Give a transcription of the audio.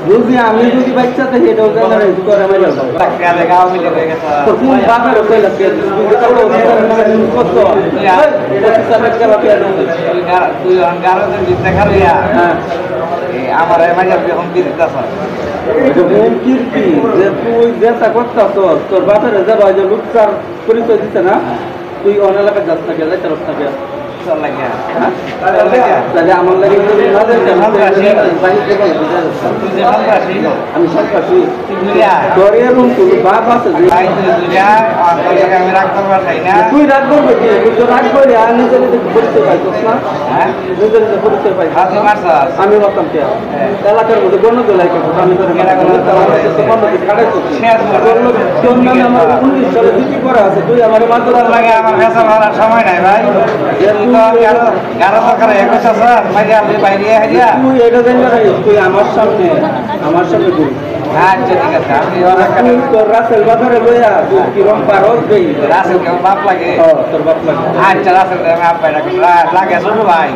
বুঝি আমি যদি বাচ্চা থেকে এটাও করে আমি আমার এখন কি দিতে কীর্তি যে তুই যেটা করতাস তোর বাপের যাবা যে লুকচার পরিচয় দিচ্ছে না তুই অন্য এলাকায় যাস না গেলে তরফ থাকে তাহলে আমার লাগে আমি সন্ত্রাসী তোর এরকম তোর বাপ আছে তুই রাগ করবে কি তুই তো রাগ করবি আর নিজে নিজে পরিচয় পাইছিস না নিজে নিজে পরিচয় পাই আমি বলতাম কে এলাকার মধ্যে গণদল আমি তোর আমার 19 সালে ডিউটি করা আছে তুই আমার মাত্র লাগে আমার কাছে ভাড়া সময় নাই ভাই তুই এটা জানবি তুই আমার সামনে তুই আচ্ছা ঠিক আছে আমি তোর রাসেল বাজারে লইয়া তুই কিরম পারস দেই রাসেল কেমন বাপ লাগে তোর বাপ লাগে আচ্ছা রাসেল আমি আব্বাই লাগে ছোট ভাই